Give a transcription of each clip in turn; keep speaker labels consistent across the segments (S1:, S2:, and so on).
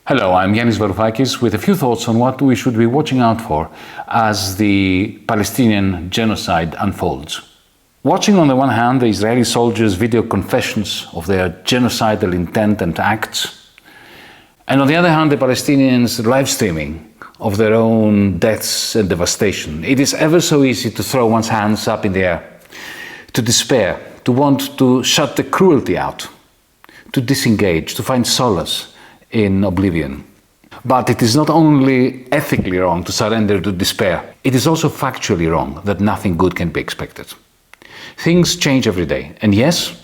S1: Hello, I'm Yanis Varoufakis with a few thoughts on what we should be watching out for as the Palestinian genocide unfolds. Watching on the one hand the Israeli soldiers' video confessions of their genocidal intent and acts, and on the other hand the Palestinians' live streaming of their own deaths and devastation, it is ever so easy to throw one's hands up in the air, to despair, to want to shut the cruelty out, to disengage, to find solace in oblivion. But it is not only ethically wrong to surrender to despair, it is also factually wrong that nothing good can be expected. Things change every day, and yes,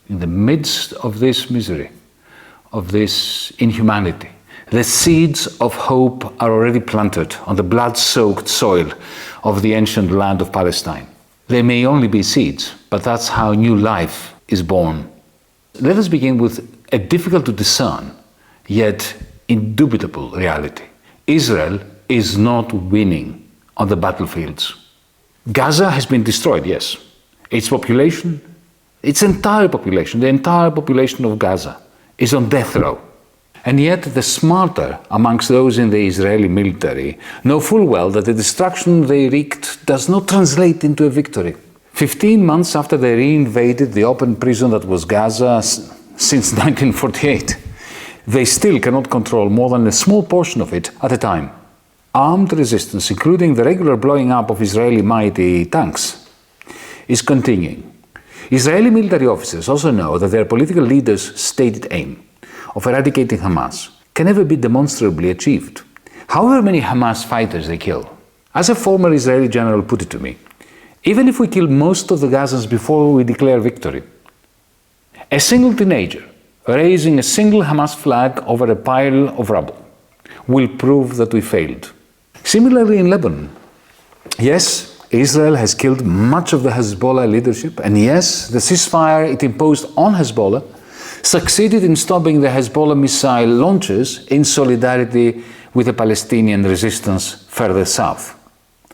S1: in the midst of this misery, of this inhumanity, the seeds of hope are already planted on the blood-soaked soil of the ancient land of Palestine. They may only be seeds, but that's how new life is born. Let us begin with a difficult to discern, yet indubitable reality. Israel is not winning on the battlefields. Gaza has been destroyed, yes. Its population, its entire population, the entire population of Gaza is on death row. And yet the smarter amongst those in the Israeli military know full well that the destruction they wreaked does not translate into a victory. 15 months after they reinvaded the open prison that was Gaza since 1948, they still cannot control more than a small portion of it at a time. Armed resistance, including the regular blowing up of Israeli mighty tanks, is continuing. Israeli military officers also know that their political leaders' stated aim of eradicating Hamas can never be demonstrably achieved, however many Hamas fighters they kill. As a former Israeli general put it to me, even if we kill most of the Gazans before we declare victory, a single teenager raising a single Hamas flag over a pile of rubble will prove that we failed. Similarly in Lebanon, yes, Israel has killed much of the Hezbollah leadership, and yes, the ceasefire it imposed on Hezbollah succeeded in stopping the Hezbollah missile launches in solidarity with the Palestinian resistance further south.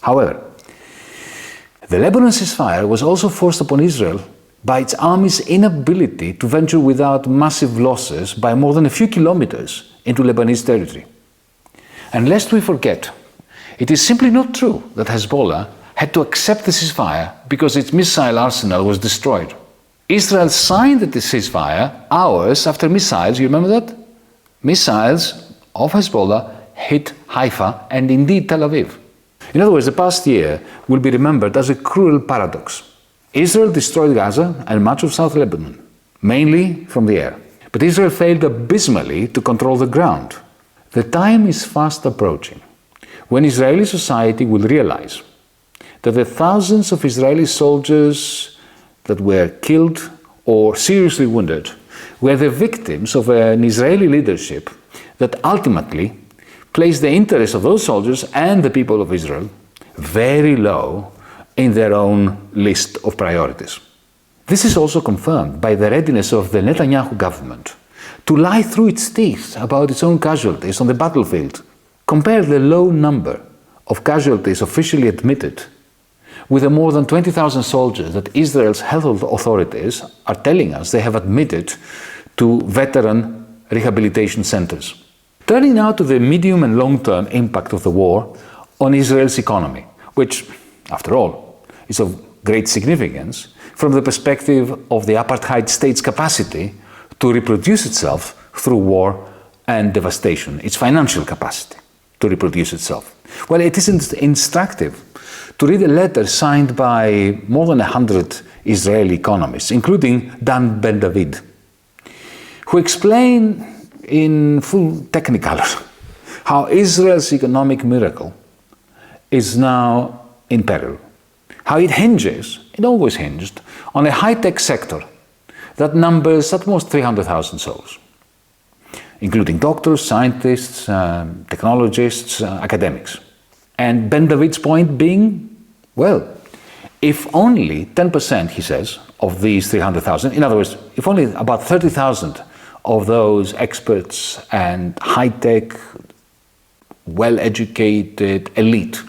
S1: However, the Lebanon ceasefire was also forced upon Israel by its army's inability to venture without massive losses by more than a few kilometers into Lebanese territory. And lest we forget, it is simply not true that Hezbollah had to accept the ceasefire because its missile arsenal was destroyed. Israel signed the ceasefire hours after missiles, you remember that? Missiles of Hezbollah hit Haifa and indeed Tel Aviv. In other words, the past year will be remembered as a cruel paradox. Israel destroyed Gaza and much of South Lebanon, mainly from the air. But Israel failed abysmally to control the ground. The time is fast approaching when Israeli society will realize that the thousands of Israeli soldiers that were killed or seriously wounded were the victims of an Israeli leadership that ultimately placed the interests of those soldiers and the people of Israel very low in their own list of priorities. This is also confirmed by the readiness of the Netanyahu government to lie through its teeth about its own casualties on the battlefield. Compare the low number of casualties officially admitted with the more than 20,000 soldiers that Israel's health authorities are telling us they have admitted to veteran rehabilitation centers. Turning now to the medium and long-term impact of the war on Israel's economy, which, after all, is of great significance from the perspective of the apartheid state's capacity to reproduce itself through war and devastation, its financial capacity to reproduce itself. Well, it is instructive to read a letter signed by more than 100 Israeli economists, including Dan Ben David, who explain in full technicolor how Israel's economic miracle is now in peril. How it hinges, it always hinged, on a high-tech sector that numbers at most 300,000 souls, including doctors, scientists, technologists, academics. And Ben David's point being, well, if only 10%, he says, of these 300,000, in other words, if only about 30,000 of those experts and high-tech, well-educated elite,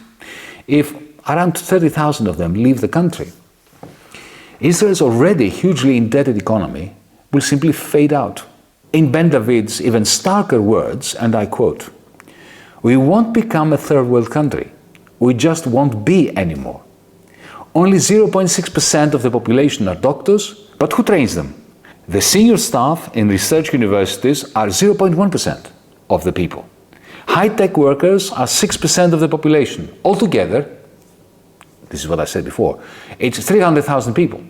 S1: if around 30,000 of them leave the country, Israel's already hugely indebted economy will simply fade out. in Ben David's even starker words, and I quote, "We won't become a third world country. We just won't be anymore. Only 0.6% of the population are doctors, but who trains them? The senior staff in research universities are 0.1% of the people. High-tech workers are 6% of the population. Altogether, this is what I said before, it's 300,000 people.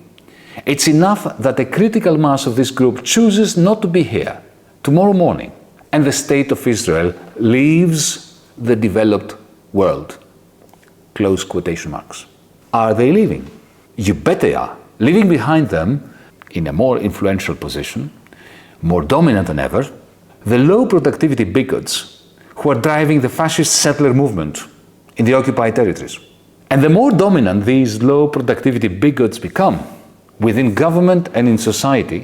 S1: It's enough that a critical mass of this group chooses not to be here tomorrow morning, and the state of Israel leaves the developed world." Close quotation marks. Are they leaving? You bet they are. Leaving behind them, in a more influential position, more dominant than ever, the low productivity bigots who are driving the fascist settler movement in the occupied territories. And the more dominant these low productivity bigots become within government and in society,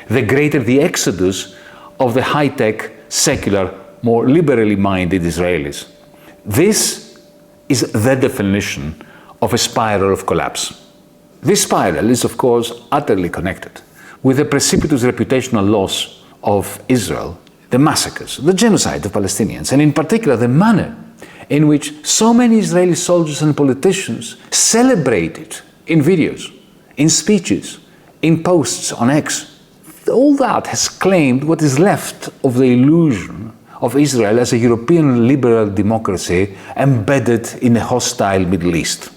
S1: the greater the exodus of the high-tech, secular, more liberally minded Israelis. This is the definition of a spiral of collapse. This spiral is, of course, utterly connected with the precipitous reputational loss of Israel, the massacres, the genocide of Palestinians, and in particular the manner in which so many Israeli soldiers and politicians celebrated in videos, in speeches, in posts on X. All that has claimed what is left of the illusion of Israel as a European liberal democracy embedded in a hostile Middle East.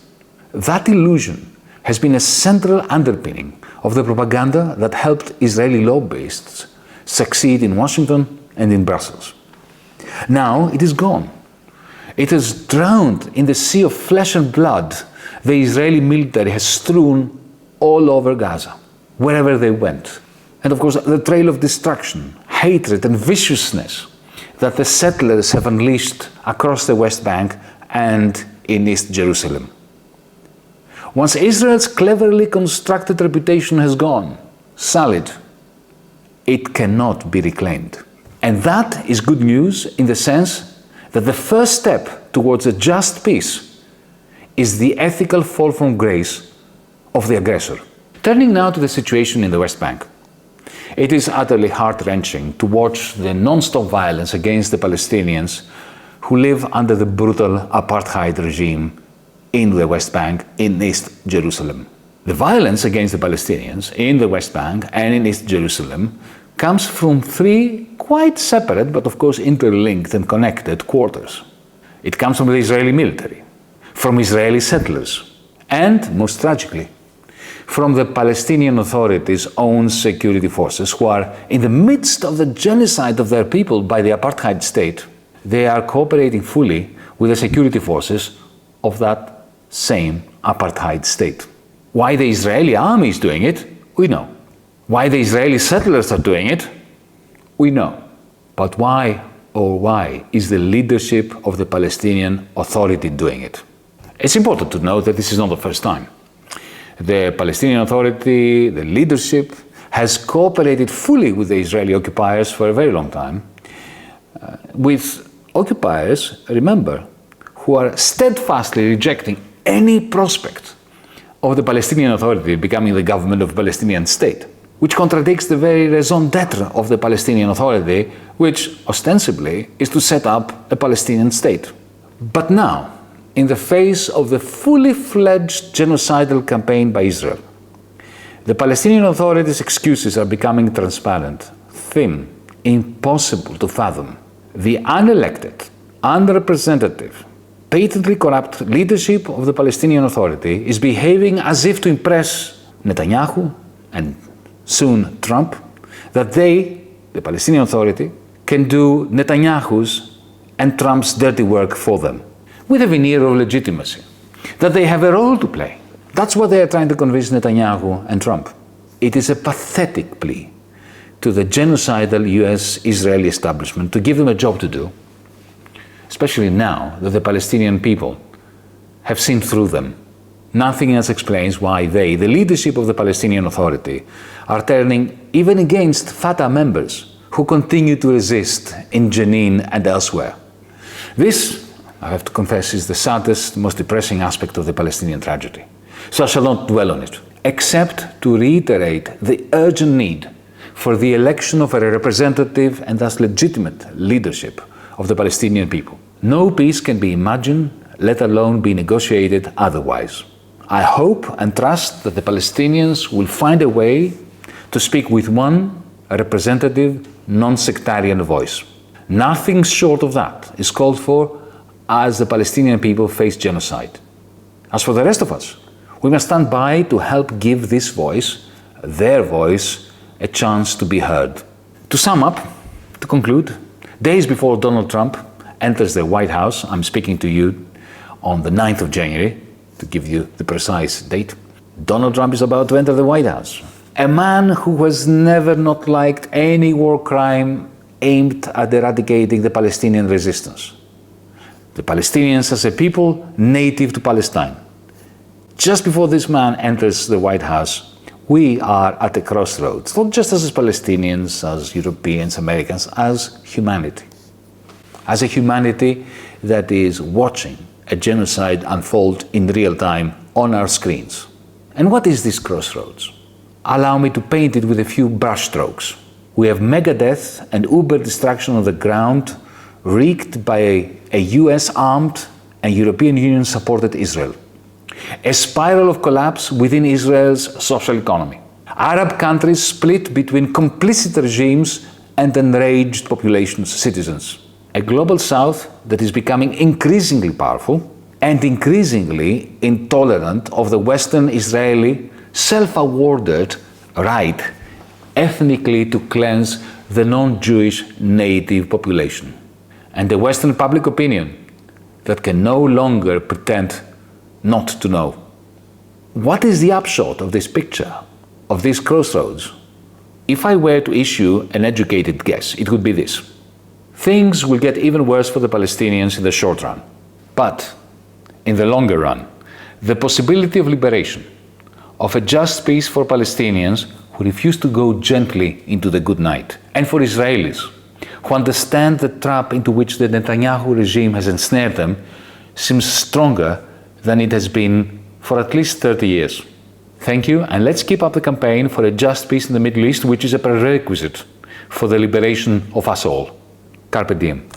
S1: That illusion has been a central underpinning of the propaganda that helped Israeli lobbyists succeed in Washington and in Brussels. Now it is gone. It has drowned in the sea of flesh and blood the Israeli military has strewn all over Gaza, wherever they went. And of course, the trail of destruction, hatred and viciousness that the settlers have unleashed across the West Bank and in East Jerusalem. Once Israel's cleverly constructed reputation has gone, sullied, it cannot be reclaimed. And that is good news in the sense that the first step towards a just peace is the ethical fall from grace of the aggressor. Turning now to the situation in the West Bank. It is utterly heart-wrenching to watch the non-stop violence against the Palestinians who live under the brutal apartheid regime in the West Bank, in East Jerusalem. The violence against the Palestinians in the West Bank and in East Jerusalem comes from three quite separate, but of course interlinked and connected quarters. It comes from the Israeli military, from Israeli settlers, and, most tragically, from the Palestinian Authority's own security forces, who are in the midst of the genocide of their people by the apartheid state. They are cooperating fully with the security forces of that same apartheid state. Why the Israeli army is doing it, we know. Why the Israeli settlers are doing it, we know. But why, oh why, is the leadership of the Palestinian Authority doing it? It's important to note that this is not the first time. The Palestinian Authority, the leadership, has cooperated fully with the Israeli occupiers for a very long time, with occupiers, remember, who are steadfastly rejecting any prospect of the Palestinian Authority becoming the government of a Palestinian state, which contradicts the very raison d'etre of the Palestinian Authority, which ostensibly is to set up a Palestinian state. But now, in the face of the fully fledged genocidal campaign by Israel, the Palestinian Authority's excuses are becoming transparent, thin, impossible to fathom. The unelected, unrepresentative, patently corrupt leadership of the Palestinian Authority is behaving as if to impress Netanyahu and soon Trump, that they, the Palestinian Authority, can do Netanyahu's and Trump's dirty work for them, with a veneer of legitimacy, that they have a role to play. That's what they are trying to convince Netanyahu and Trump. It is a pathetic plea to the genocidal US-Israeli establishment to give them a job to do, especially now that the Palestinian people have seen through them. Nothing else explains why they, the leadership of the Palestinian Authority, are turning even against Fatah members who continue to resist in Jenin and elsewhere. This, I have to confess, is the saddest, most depressing aspect of the Palestinian tragedy. So I shall not dwell on it, except to reiterate the urgent need for the election of a representative and thus legitimate leadership of the Palestinian people. No peace can be imagined, let alone be negotiated otherwise. I hope and trust that the Palestinians will find a way to speak with one representative, non-sectarian voice. Nothing short of that is called for as the Palestinian people face genocide. As for the rest of us, we must stand by to help give this voice, their voice, a chance to be heard. To sum up, to conclude, days before Donald Trump enters the White House, I'm speaking to you on the 9th of January, to give you the precise date, Donald Trump is about to enter the White House. A man who has never not liked any war crime aimed at eradicating the Palestinian resistance. The Palestinians as a people native to Palestine. Just before this man enters the White House, we are at a crossroads, not just as Palestinians, as Europeans, Americans, as humanity. As a humanity that is watching a genocide unfold in real time on our screens. And what is this crossroads? Allow me to paint it with a few brushstrokes. We have mega death and uber destruction on the ground wreaked by a US armed and European Union supported Israel. A spiral of collapse within Israel's social economy. Arab countries split between complicit regimes and enraged populations, citizens. A global south that is becoming increasingly powerful and increasingly intolerant of the Western Israeli self-awarded right ethnically to cleanse the non-Jewish native population. And the Western public opinion that can no longer pretend not to know. What is the upshot of this picture, of this crossroads? If I were to issue an educated guess, it would be this. Things will get even worse for the Palestinians in the short run. But in the longer run, the possibility of liberation, of a just peace for Palestinians who refuse to go gently into the good night, and for Israelis who understand the trap into which the Netanyahu regime has ensnared them, seems stronger than it has been for at least 30 years. Thank you, and let's keep up the campaign for a just peace in the Middle East, which is a prerequisite for the liberation of us all. Carpe diem.